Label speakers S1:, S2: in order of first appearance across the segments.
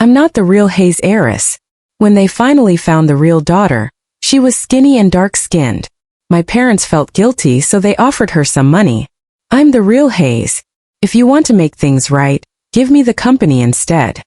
S1: I'm not the real Hayes heiress. When they finally found the real daughter, she was skinny and dark-skinned. My parents felt guilty, so they offered her some money. I'm the real Hayes. If you want to make things right, give me the company instead.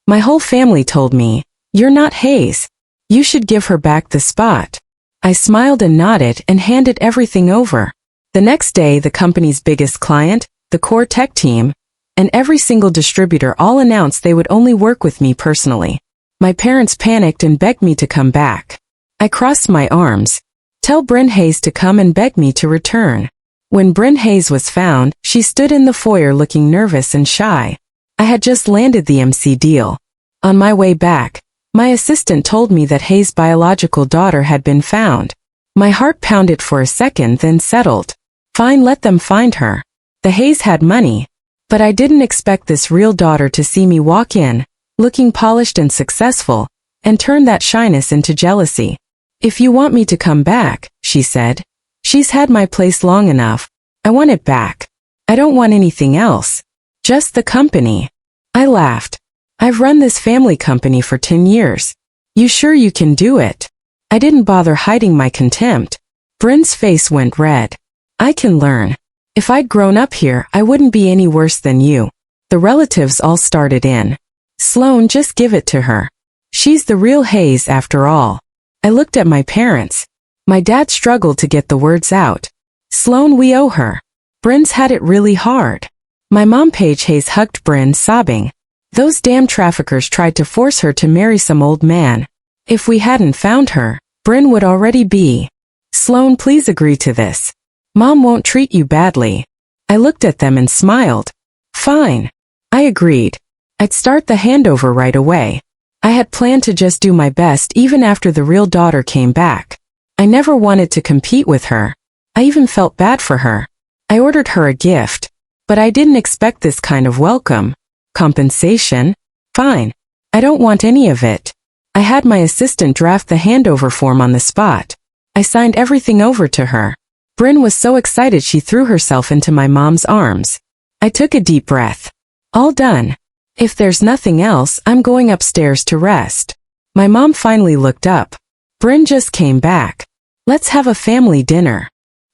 S1: My whole family told me, you're not Hayes. You should give her back the spot. I smiled and nodded and handed everything over. The next day, the company's biggest client, the core tech team, and every single distributor all announced they would only work with me personally. My parents panicked and begged me to come back. I crossed my arms. Tell Bryn Hayes to come and beg me to return. When Bryn Hayes was found, she stood in the foyer looking nervous and shy. I had just landed the MC deal. On my way back, my assistant told me that Hayes' biological daughter had been found. My heart pounded for a second, then settled. Fine, let them find her. The Hayes had money. But I didn't expect this real daughter to see me walk in, looking polished and successful, and turn that shyness into jealousy. If you want me to come back, she said. She's had my place long enough. I want it back. I don't want anything else. Just the company. I laughed. I've run this family company for 10 years. You sure you can do it? I didn't bother hiding my contempt. Bryn's face went red. I can learn. If I'd grown up here, I wouldn't be any worse than you. The relatives all started in. Sloan, just give it to her. She's the real Hayes after all. I looked at my parents. My dad struggled to get the words out. Sloan, we owe her. Bryn's had it really hard. My mom, Paige Hayes, hugged Bryn, sobbing. Those damn traffickers tried to force her to marry some old man. If we hadn't found her, Bryn would already be. Sloan, please agree to this. Mom won't treat you badly. I looked at them and smiled. Fine. I agreed. I'd start the handover right away. I had planned to just do my best even after the real daughter came back. I never wanted to compete with her. I even felt bad for her. I ordered her a gift. But I didn't expect this kind of welcome. Compensation? Fine. I don't want any of it. I had my assistant draft the handover form on the spot. I signed everything over to her. Bryn was so excited she threw herself into my mom's arms. I took a deep breath. All done. If there's nothing else, I'm going upstairs to rest. My mom finally looked up. Bryn just came back. Let's have a family dinner.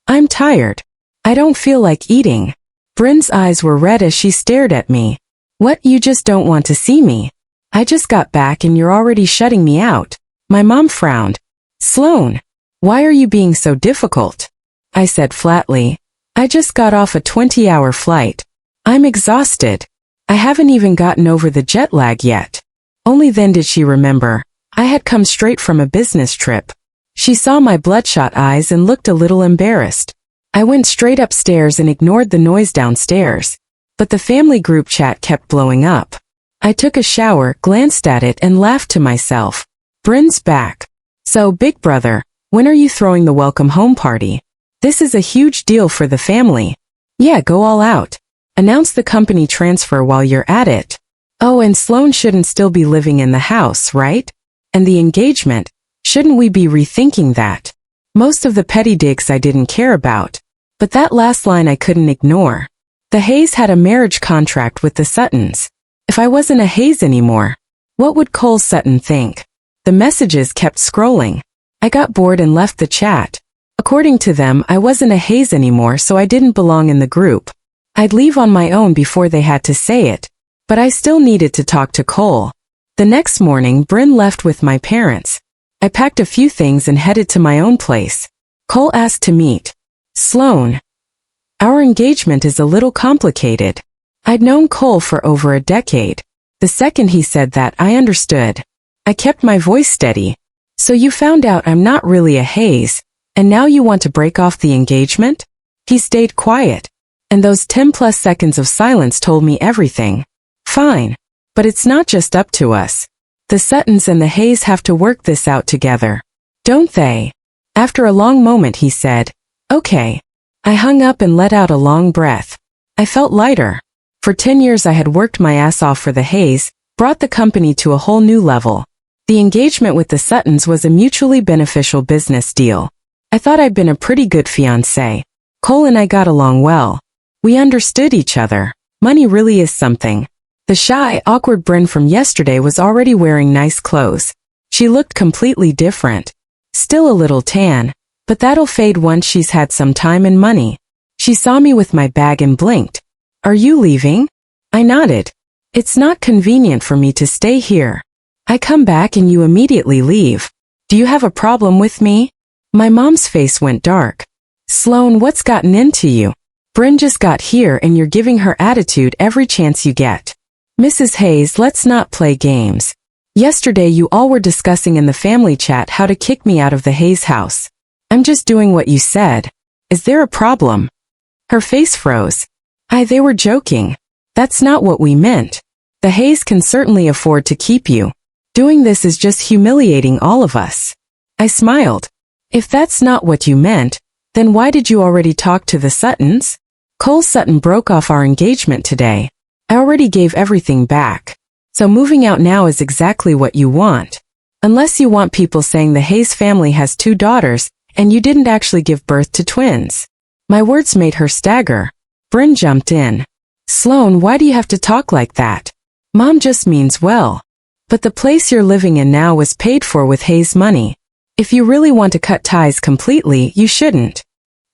S1: I'm tired. I don't feel like eating. Bryn's eyes were red as she stared at me. What, you just don't want to see me? I just got back and you're already shutting me out. My mom frowned. Sloan, why are you being so difficult? I said flatly. I just got off a 20-hour flight. I'm exhausted. I haven't even gotten over the jet lag yet. Only then did she remember. I had come straight from a business trip. She saw my bloodshot eyes and looked a little embarrassed. I went straight upstairs and ignored the noise downstairs. But the family group chat kept blowing up. I took a shower, glanced at it, and laughed to myself. Bryn's back. So, big brother, when are you throwing the welcome home party? This is a huge deal for the family. Yeah, go all out. Announce the company transfer while you're at it. Oh, and Sloan shouldn't still be living in the house, right? And the engagement, shouldn't we be rethinking that? Most of the petty digs I didn't care about. But that last line I couldn't ignore. The Hayes had a marriage contract with the Suttons. If I wasn't a Hayes anymore, what would Cole Sutton think? The messages kept scrolling. I got bored and left the chat. According to them, I wasn't a Hayes anymore, so I didn't belong in the group. I'd leave on my own before they had to say it. But I still needed to talk to Cole. The next morning, Bryn left with my parents. I packed a few things and headed to my own place. Cole asked to meet. Sloan. Our engagement is a little complicated. I'd known Cole for over a decade. The second he said that, I understood. I kept my voice steady. So you found out I'm not really a Hayes, and now you want to break off the engagement? He stayed quiet. And those 10+ seconds of silence told me everything. Fine. But it's not just up to us. The Suttons and the Hayes have to work this out together. Don't they? After a long moment he said, okay. I hung up and let out a long breath. I felt lighter. For 10 years I had worked my ass off for the Hayes, brought the company to a whole new level. The engagement with the Suttons was a mutually beneficial business deal. I thought I'd been a pretty good fiancé. Cole and I got along well. We understood each other. Money really is something. The shy, awkward Bryn from yesterday was already wearing nice clothes. She looked completely different. Still a little tan, but that'll fade once she's had some time and money. She saw me with my bag and blinked. Are you leaving? I nodded. It's not convenient for me to stay here. I come back and you immediately leave. Do you have a problem with me? My mom's face went dark. Sloan, what's gotten into you? Bryn just got here and you're giving her attitude every chance you get. Mrs. Hayes, let's not play games. Yesterday you all were discussing in the family chat how to kick me out of the Hayes house. I'm just doing what you said. Is there a problem? Her face froze. They were joking. That's not what we meant. The Hayes can certainly afford to keep you. Doing this is just humiliating all of us. I smiled. If that's not what you meant, then why did you already talk to the Suttons? Cole Sutton broke off our engagement today. I already gave everything back. So moving out now is exactly what you want. Unless you want people saying the Hayes family has 2 daughters, and you didn't actually give birth to twins. My words made her stagger. Bryn jumped in. Sloan, why do you have to talk like that? Mom just means well. But the place you're living in now was paid for with Hayes money. If you really want to cut ties completely, you shouldn't.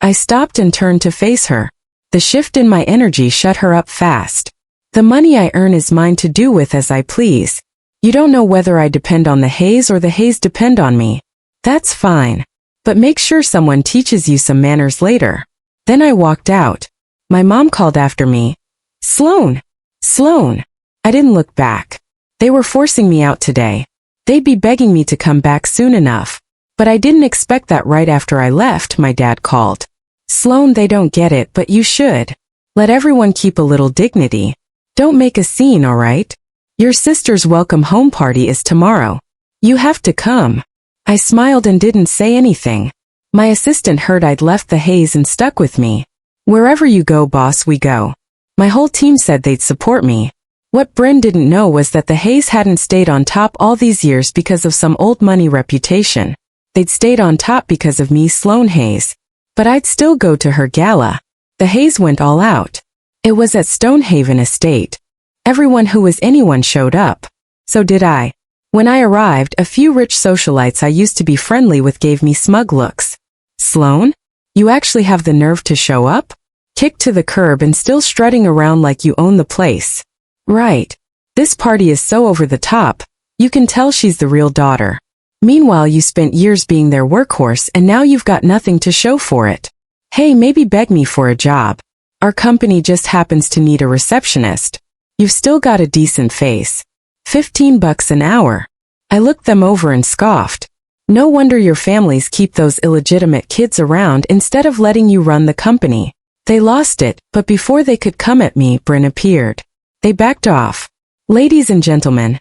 S1: I stopped and turned to face her. The shift in my energy shut her up fast. The money I earn is mine to do with as I please. You don't know whether I depend on the Hayes or the Hayes depend on me. That's fine. But make sure someone teaches you some manners later. Then I walked out. My mom called after me. Sloan! Sloan! I didn't look back. They were forcing me out today. They'd be begging me to come back soon enough. But I didn't expect that right after I left, my dad called. Sloan, they don't get it, but you should. Let everyone keep a little dignity. Don't make a scene, all right? Your sister's welcome home party is tomorrow. You have to come. I smiled and didn't say anything. My assistant heard I'd left the Hayes and stuck with me. Wherever you go, boss, we go. My whole team said they'd support me. What Bryn didn't know was that the Hayes hadn't stayed on top all these years because of some old money reputation. They'd stayed on top because of me, Sloan Hayes. But I'd still go to her gala. The Hayes went all out. It was at Stonehaven Estate. Everyone who was anyone showed up. So did I. When I arrived, a few rich socialites I used to be friendly with gave me smug looks. Sloan? You actually have the nerve to show up? Kicked to the curb and still strutting around like you own the place. Right. This party is so over the top. You can tell she's the real daughter. Meanwhile, you spent years being their workhorse and now you've got nothing to show for it. Hey, maybe beg me for a job. Our company just happens to need a receptionist. You've still got a decent face. $15 an hour. I looked them over and scoffed. No wonder your families keep those illegitimate kids around instead of letting you run the company. They lost it, but before they could come at me, Bryn appeared. They backed off. Ladies and gentlemen,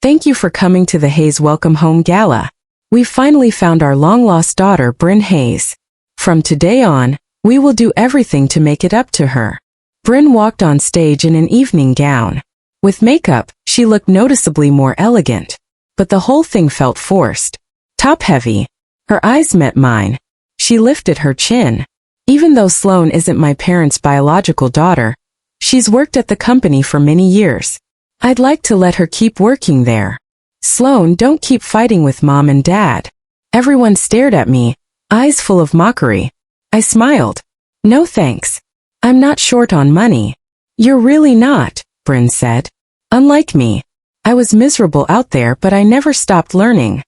S1: thank you for coming to the Hayes Welcome Home Gala. We've finally found our long-lost daughter, Bryn Hayes. From today on, we will do everything to make it up to her. Bryn walked on stage in an evening gown. With makeup, she looked noticeably more elegant. But the whole thing felt forced. Top-heavy. Her eyes met mine. She lifted her chin. Even though Sloan isn't my parents' biological daughter, she's worked at the company for many years. I'd like to let her keep working there. Sloan, don't keep fighting with Mom and Dad. Everyone stared at me, eyes full of mockery. I smiled. No thanks. I'm not short on money. You're really not, Bryn said. Unlike me. I was miserable out there, but I never stopped learning.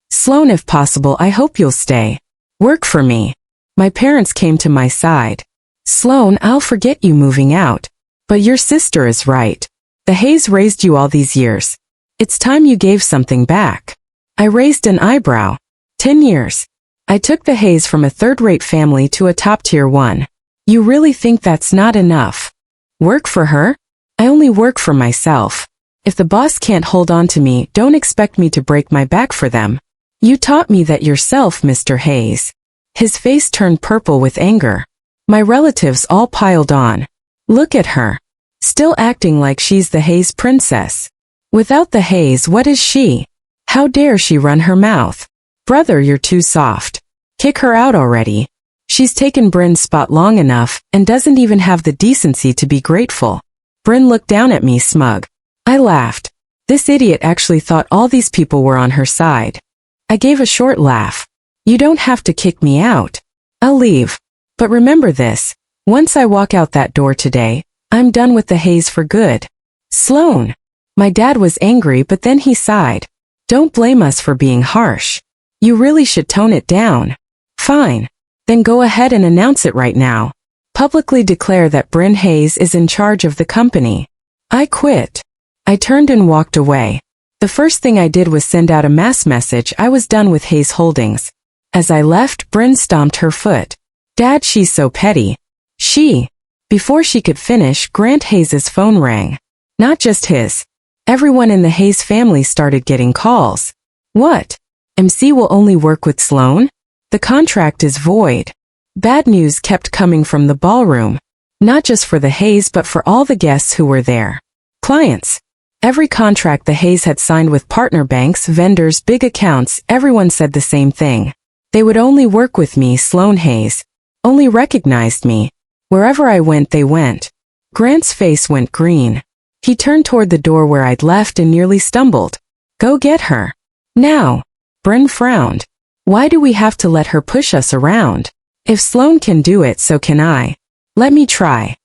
S1: Sloan, if possible, I hope you'll stay. Work for me. My parents came to my side. Sloan, I'll forget you moving out. But your sister is right. The Hayes raised you all these years. It's time you gave something back. I raised an eyebrow. 10 years. I took the Hayes from a third-rate family to a top-tier one. You really think that's not enough? Work for her? I only work for myself. If the boss can't hold on to me, don't expect me to break my back for them. You taught me that yourself, Mr. Hayes. His face turned purple with anger. My relatives all piled on. Look at her. Still acting like she's the Hayes princess. Without the Hayes, what is she? How dare she run her mouth? Brother, you're too soft. Kick her out already. She's taken Bryn's spot long enough and doesn't even have the decency to be grateful. Bryn looked down at me smug. I laughed. This idiot actually thought all these people were on her side. I gave a short laugh. You don't have to kick me out. I'll leave. But remember this, once I walk out that door today, I'm done with the haze for good. Sloan. My dad was angry, but then he sighed. Don't blame us for being harsh. You really should tone it down. Fine. Then go ahead and announce it right now. Publicly declare that Bryn Hayes is in charge of the company. I quit. I turned and walked away. The first thing I did was send out a mass message I was done with Hayes Holdings. As I left, Bryn stomped her foot. Dad, she's so petty. Before she could finish, Grant Hayes's phone rang. Not just his. Everyone in the Hayes family started getting calls. What? MC will only work with Sloan? The contract is void. Bad news kept coming from the ballroom. Not just for the Hayes but for all the guests who were there. Clients. Every contract the Hayes had signed with partner banks, vendors, big accounts, everyone said the same thing. They would only work with me, Sloan Hayes. Only recognized me. Wherever I went, they went. Grant's face went green. He turned toward the door where I'd left and nearly stumbled. Go get her. Now. Bryn frowned. Why do we have to let her push us around? If Sloan can do it, so can I. Let me try.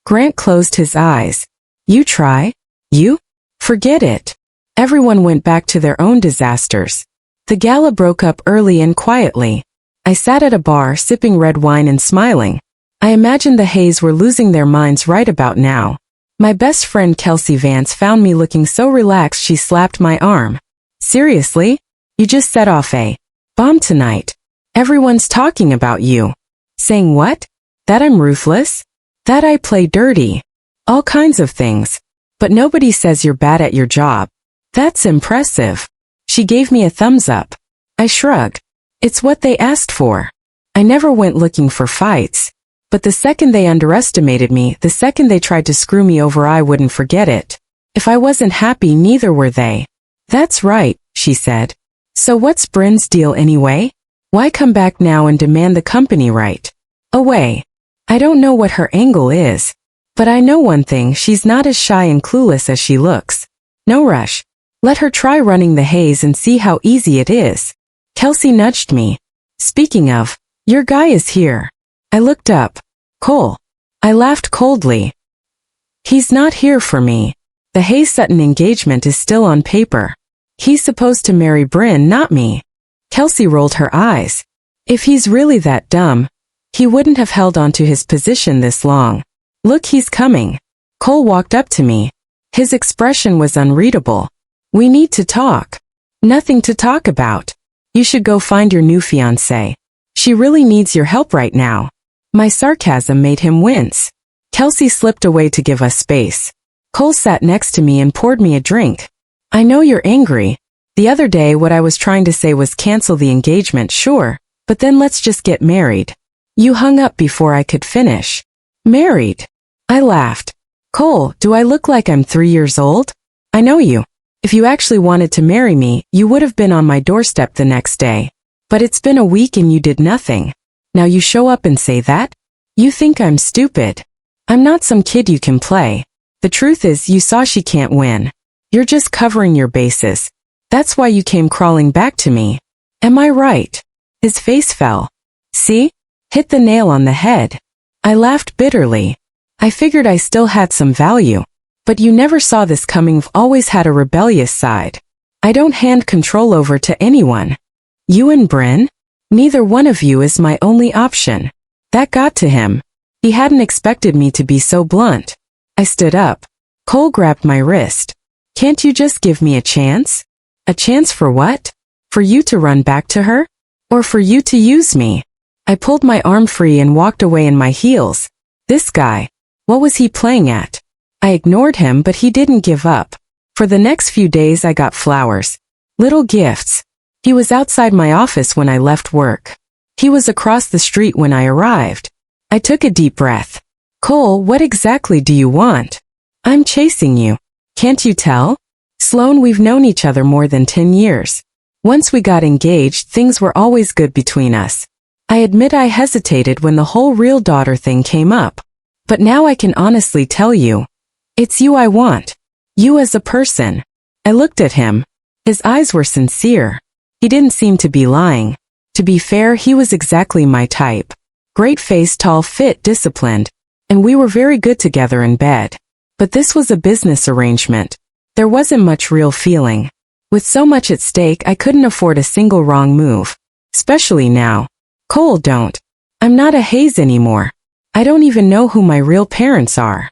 S1: Grant closed his eyes. You try? You? Forget it. Everyone went back to their own disasters. The gala broke up early and quietly. I sat at a bar sipping red wine and smiling. I imagined the Hayes were losing their minds right about now. My best friend Kelsey Vance found me looking so relaxed she slapped my arm. Seriously? You just set off a bomb tonight. Everyone's talking about you. Saying what? That I'm ruthless? That I play dirty? All kinds of things. But nobody says you're bad at your job. That's impressive. She gave me a thumbs up. I shrugged. It's what they asked for. I never went looking for fights. But the second they underestimated me, the second they tried to screw me over, I wouldn't forget it. If I wasn't happy, neither were they. That's right, she said. So what's Bryn's deal anyway? Why come back now and demand the company right away? I don't know what her angle is. But I know one thing, she's not as shy and clueless as she looks. No rush. Let her try running the Hayes and see how easy it is. Kelsey nudged me. Speaking of, your guy is here. I looked up. Cole. I laughed coldly. He's not here for me. The Hayes-Sutton engagement is still on paper. He's supposed to marry Bryn, not me. Kelsey rolled her eyes. If he's really that dumb, he wouldn't have held on to his position this long. Look, he's coming. Cole walked up to me. His expression was unreadable. We need to talk. Nothing to talk about. You should go find your new fiancée. She really needs your help right now. My sarcasm made him wince. Kelsey slipped away to give us space. Cole sat next to me and poured me a drink. I know you're angry. The other day what I was trying to say was cancel the engagement, sure, but then let's just get married. You hung up before I could finish. Married? I laughed. Cole, do I look like I'm 3 years old? I know you. If you actually wanted to marry me, you would have been on my doorstep the next day. But it's been a week and you did nothing. Now you show up and say that? You think I'm stupid. I'm not some kid you can play. The truth is, you saw she can't win. You're just covering your bases. That's why you came crawling back to me. Am I right? His face fell. See? Hit the nail on the head. I laughed bitterly. I figured I still had some value. But you never saw this coming. I've always had a rebellious side. I don't hand control over to anyone. You and Bryn? Neither one of you is my only option. That got to him. He hadn't expected me to be so blunt. I stood up. Cole grabbed my wrist. Can't you just give me a chance? A chance for what? For you to run back to her? Or for you to use me? I pulled my arm free and walked away in my heels. This guy. What was he playing at? I ignored him, but he didn't give up. For the next few days I got flowers. Little gifts. He was outside my office when I left work. He was across the street when I arrived. I took a deep breath. Cole, what exactly do you want? I'm chasing you. Can't you tell? Sloan, we've known each other more than 10 years. Once we got engaged, things were always good between us. I admit I hesitated when the whole real daughter thing came up. But now I can honestly tell you. It's you I want. You as a person. I looked at him. His eyes were sincere. He didn't seem to be lying. To be fair, he was exactly my type. Great face, tall, fit, disciplined. And we were very good together in bed. But this was a business arrangement. There wasn't much real feeling. With so much at stake, I couldn't afford a single wrong move. Especially now. Cole, don't. I'm not a Hayes anymore. I don't even know who my real parents are.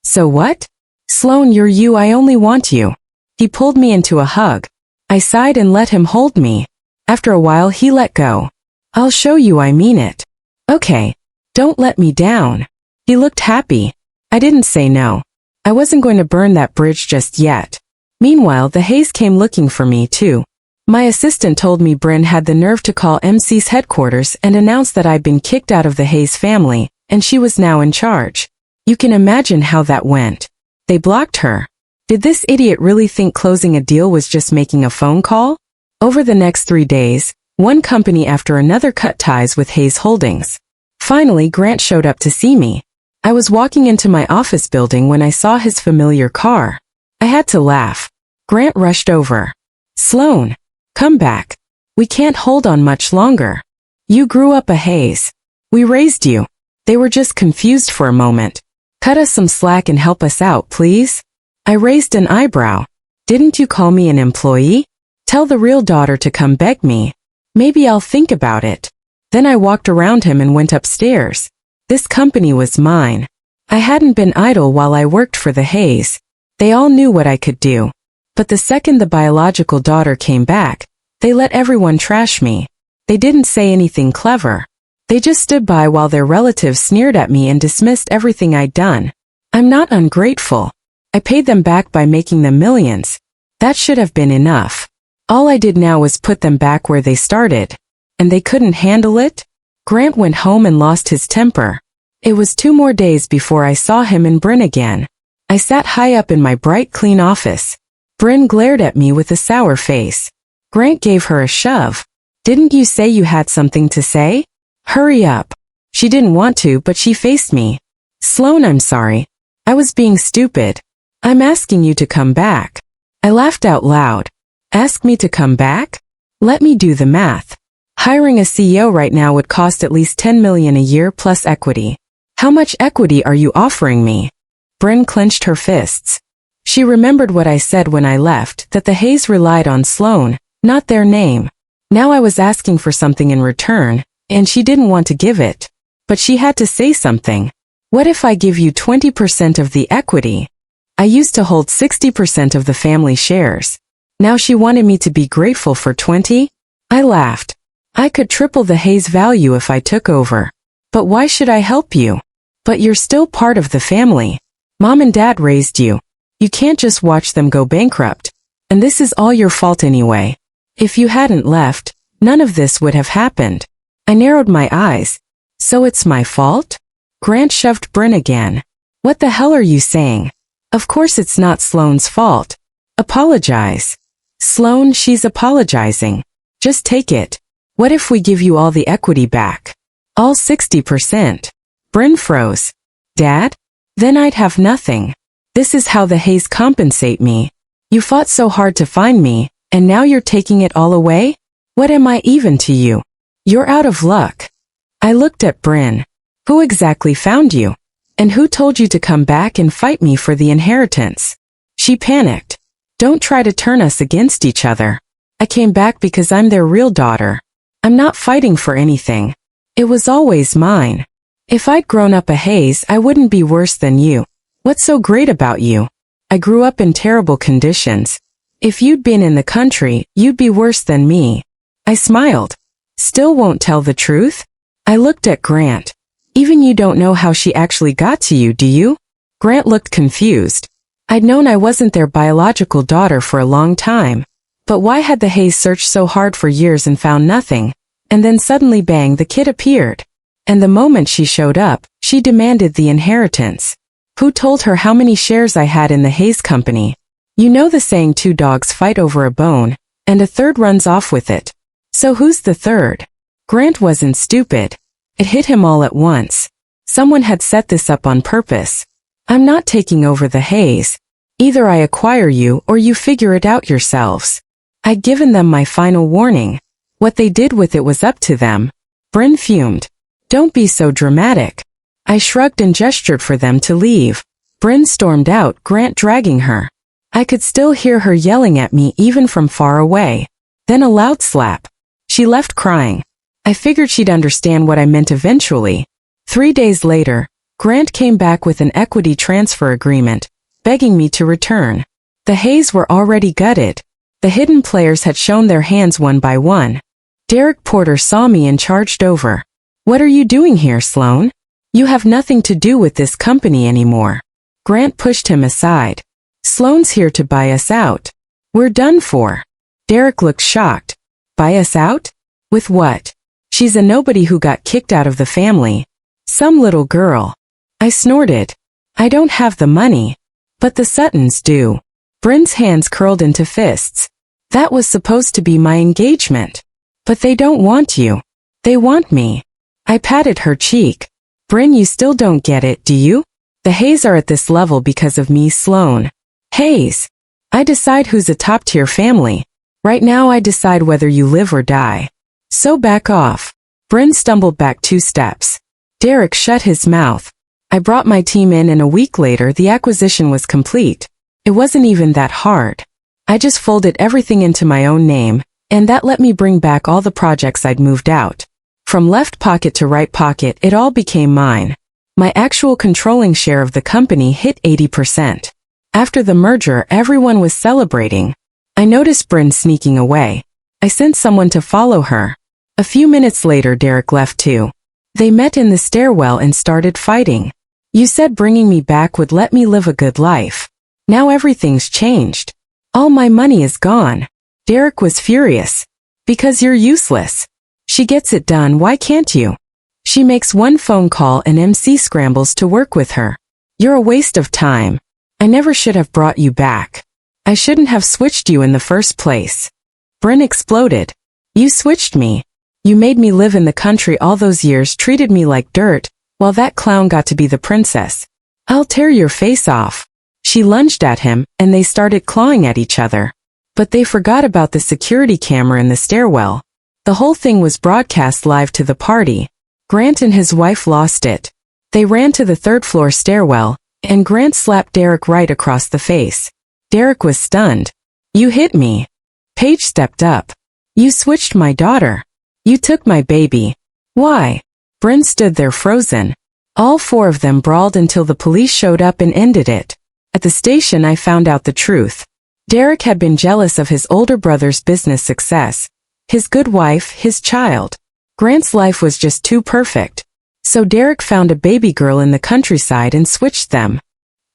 S1: So what? Sloan, you're you, I only want you. He pulled me into a hug. I sighed and let him hold me. After a while he let go. I'll show you I mean it. Okay. Don't let me down. He looked happy. I didn't say no. I wasn't going to burn that bridge just yet. Meanwhile, the Hayes came looking for me too. My assistant told me Bryn had the nerve to call MC's headquarters and announce that I'd been kicked out of the Hayes family, and she was now in charge. You can imagine how that went. They blocked her. Did this idiot really think closing a deal was just making a phone call? Over the next 3 days, one company after another cut ties with Hayes Holdings. Finally, Grant showed up to see me. I was walking into my office building when I saw his familiar car. I had to laugh. Grant rushed over. Sloan, come back. We can't hold on much longer. You grew up a Hayes. We raised you. They were just confused for a moment. Cut us some slack and help us out, please. I raised an eyebrow. Didn't you call me an employee? Tell the real daughter to come beg me. Maybe I'll think about it. Then I walked around him and went upstairs. This company was mine. I hadn't been idle while I worked for the Hayes. They all knew what I could do. But the second the biological daughter came back, they let everyone trash me. They didn't say anything clever. They just stood by while their relatives sneered at me and dismissed everything I'd done. I'm not ungrateful. I paid them back by making them millions. That should have been enough. All I did now was put them back where they started. And they couldn't handle it? Grant went home and lost his temper. It was 2 more days before I saw him and Bryn again. I sat high up in my bright, clean office. Bryn glared at me with a sour face. Grant gave her a shove. Didn't you say you had something to say? Hurry up. She didn't want to, but she faced me. Sloan, I'm sorry. I was being stupid. I'm asking you to come back. I laughed out loud. Ask me to come back? Let me do the math. Hiring a CEO right now would cost at least $10 million a year plus equity. How much equity are you offering me? Bryn clenched her fists. She remembered what I said when I left, that the Hayes relied on Sloan, not their name. Now I was asking for something in return, and she didn't want to give it. But she had to say something. What if I give you 20% of the equity? I used to hold 60% of the family shares. Now she wanted me to be grateful for 20? I laughed. I could triple the Hayes value if I took over. But why should I help you? But you're still part of the family. Mom and Dad raised you. You can't just watch them go bankrupt. And this is all your fault anyway. If you hadn't left, none of this would have happened. I narrowed my eyes. So it's my fault? Grant shoved Bryn again. What the hell are you saying? Of course it's not Sloan's fault. Apologize. Sloan, she's apologizing. Just take it. What if we give you all the equity back? All 60%. Bryn froze. Dad? Then I'd have nothing. This is how the Hayes compensate me. You fought so hard to find me, and now you're taking it all away? What am I even to you? You're out of luck. I looked at Bryn. Who exactly found you? And who told you to come back and fight me for the inheritance? She panicked. Don't try to turn us against each other. I came back because I'm their real daughter. I'm not fighting for anything. It was always mine. If I'd grown up a Hayes, I wouldn't be worse than you. What's so great about you? I grew up in terrible conditions. If you'd been in the country, you'd be worse than me. I smiled. Still won't tell the truth? I looked at Grant. Even you don't know how she actually got to you, do you? Grant looked confused. I'd known I wasn't their biological daughter for a long time. But why had the Hayes searched so hard for years and found nothing? And then suddenly bang, the kid appeared. And the moment she showed up, she demanded the inheritance. Who told her how many shares I had in the Hayes company? You know the saying, 2 dogs fight over a bone, and a third runs off with it. So who's the third? Grant wasn't stupid. It hit him all at once. Someone had set this up on purpose. I'm not taking over the Hayes. Either I acquire you or you figure it out yourselves. I'd given them my final warning. What they did with it was up to them. Bryn fumed. Don't be so dramatic. I shrugged and gestured for them to leave. Bryn stormed out, Grant dragging her. I could still hear her yelling at me even from far away. Then a loud slap. She left crying. I figured she'd understand what I meant eventually. 3 days later, Grant came back with an equity transfer agreement, begging me to return. The Hayes were already gutted. The hidden players had shown their hands one by one. Derek Porter saw me and charged over. What are you doing here, Sloan? You have nothing to do with this company anymore. Grant pushed him aside. Sloan's here to buy us out. We're done for. Derek looked shocked. Buy us out? With what? She's a nobody who got kicked out of the family. Some little girl. I snorted. I don't have the money. But the Suttons do. Bryn's hands curled into fists. That was supposed to be my engagement. But they don't want you. They want me. I patted her cheek. Bryn, you still don't get it, do you? The Hayes are at this level because of me, Sloan. Hayes. I decide who's a top-tier family. Right now I decide whether you live or die. So back off. Bryn stumbled back 2 steps. Derek shut his mouth. I brought my team in and a week later the acquisition was complete. It wasn't even that hard. I just folded everything into my own name, and that let me bring back all the projects I'd moved out. From left pocket to right pocket, it all became mine. My actual controlling share of the company hit 80%. After the merger, everyone was celebrating. I noticed Bryn sneaking away. I sent someone to follow her. A few minutes later, Derek left too. They met in the stairwell and started fighting. You said bringing me back would let me live a good life. Now everything's changed. All my money is gone. Derek was furious. Because you're useless. She gets it done, why can't you? She makes one phone call and MC scrambles to work with her. You're a waste of time. I never should have brought you back. I shouldn't have switched you in the first place. Bryn exploded. You switched me. You made me live in the country all those years, treated me like dirt, while that clown got to be the princess. I'll tear your face off. She lunged at him, and they started clawing at each other. But they forgot about the security camera in the stairwell. The whole thing was broadcast live to the party. Grant and his wife lost it. They ran to the 3rd floor stairwell, and Grant slapped Derek right across the face. Derek was stunned. You hit me. Paige stepped up. You switched my daughter. You took my baby. Why? Bryn stood there frozen. All 4 of them brawled until the police showed up and ended it. At the station I found out the truth. Derek had been jealous of his older brother's business success, his good wife, his child. Grant's life was just too perfect. So Derek found a baby girl in the countryside and switched them.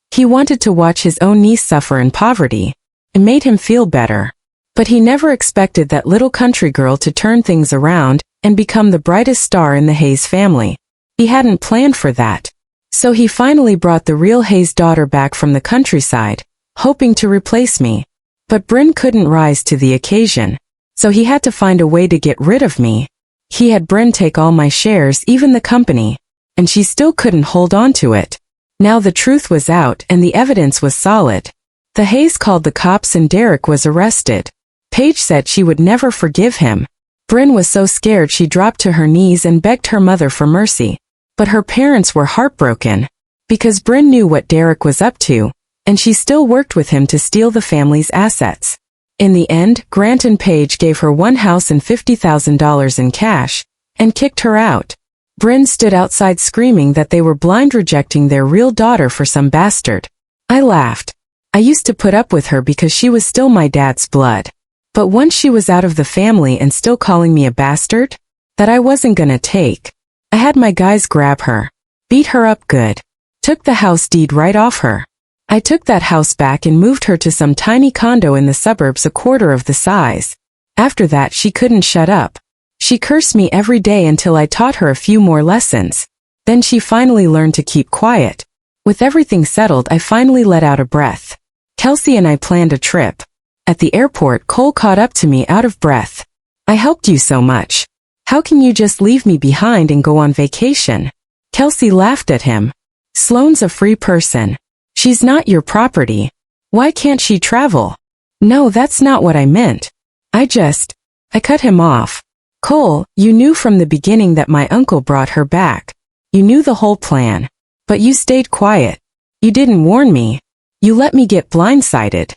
S1: He wanted to watch his own niece suffer in poverty. It made him feel better. But he never expected that little country girl to turn things around and become the brightest star in the Hayes family. He hadn't planned for that. So he finally brought the real Hayes daughter back from the countryside, hoping to replace me. But Bryn couldn't rise to the occasion. So he had to find a way to get rid of me. He had Bryn take all my shares, even the company. And she still couldn't hold on to it. Now the truth was out and the evidence was solid. The Hayes called the cops and Derek was arrested. Paige said she would never forgive him. Bryn was so scared she dropped to her knees and begged her mother for mercy. But her parents were heartbroken. Because Bryn knew what Derek was up to, and she still worked with him to steal the family's assets. In the end, Grant and Paige gave her one house and $50,000 in cash, and kicked her out. Bryn stood outside screaming that they were blind, rejecting their real daughter for some bastard. I laughed. I used to put up with her because she was still my dad's blood. But once she was out of the family and still calling me a bastard, that I wasn't gonna take. I had my guys grab her, beat her up good, took the house deed right off her. I took that house back and moved her to some tiny condo in the suburbs a quarter of the size. After that she couldn't shut up. She cursed me every day until I taught her a few more lessons. Then she finally learned to keep quiet. With everything settled, I finally let out a breath. Kelsey and I planned a trip. At the airport, Cole caught up to me out of breath. I helped you so much. How can you just leave me behind and go on vacation? Kelsey laughed at him. Sloane's a free person. She's not your property. Why can't she travel? No, that's not what I meant. I cut him off. Cole, you knew from the beginning that my uncle brought her back. You knew the whole plan. But you stayed quiet. You didn't warn me. You let me get blindsided.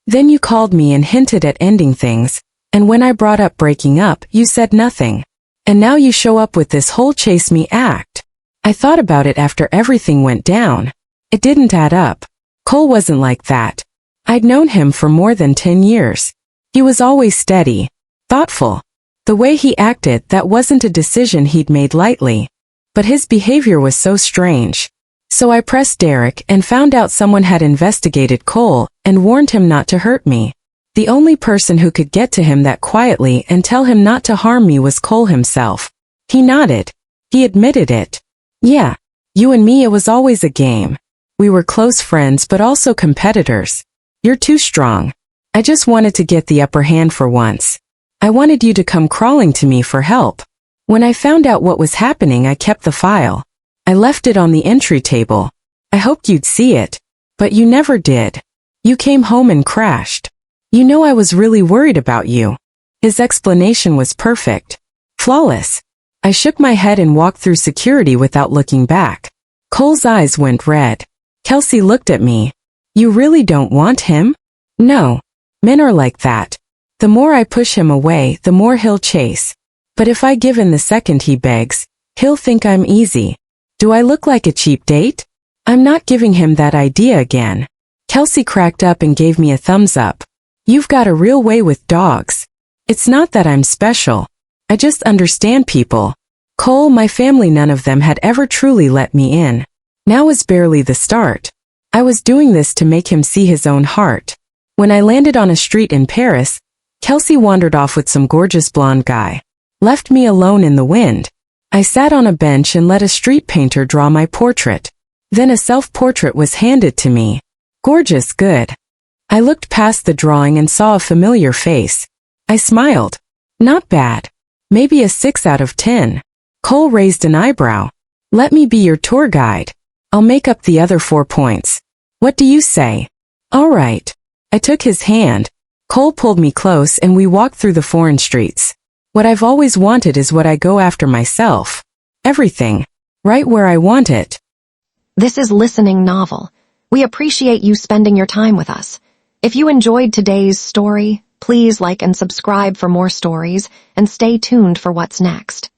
S1: Then you called me and hinted at ending things, and when I brought up breaking up, you said nothing. And now you show up with this whole chase me act. I thought about it after everything went down. It didn't add up. Cole wasn't like that. I'd known him for more than 10 years. He was always steady, thoughtful. The way he acted, that wasn't a decision he'd made lightly. But his behavior was so strange. So I pressed Derek and found out someone had investigated Cole and warned him not to hurt me. The only person who could get to him that quietly and tell him not to harm me was Cole himself. He nodded. He admitted it. Yeah, you and me, it was always a game. We were close friends but also competitors. You're too strong. I just wanted to get the upper hand for once. I wanted you to come crawling to me for help. When I found out what was happening, I kept the file. I left it on the entry table. I hoped you'd see it. But you never did. You came home and crashed. You know I was really worried about you. His explanation was perfect. Flawless. I shook my head and walked through security without looking back. Cole's eyes went red. Kelsey looked at me. You really don't want him? No. Men are like that. The more I push him away, the more he'll chase. But if I give in the second he begs, he'll think I'm easy. Do I look like a cheap date? I'm not giving him that idea again. Kelsey cracked up and gave me a thumbs up. You've got a real way with dogs. It's not that I'm special. I just understand people. Cole, my family, none of them had ever truly let me in. Now was barely the start. I was doing this to make him see his own heart. When I landed on a street in Paris, Kelsey wandered off with some gorgeous blonde guy. Left me alone in the wind. I sat on a bench and let a street painter draw my portrait. Then a self-portrait was handed to me. Gorgeous, good. I looked past the drawing and saw a familiar face. I smiled. Not bad. Maybe a 6 out of 10. Cole raised an eyebrow. Let me be your tour guide. I'll make up the other 4 points. What do you say? All right. I took his hand. Cole pulled me close and we walked through the foreign streets. What I've always wanted is what I go after myself. Everything. Right where I want it.
S2: This is Listening Novel. We appreciate you spending your time with us. If you enjoyed today's story, please like and subscribe for more stories and stay tuned for what's next.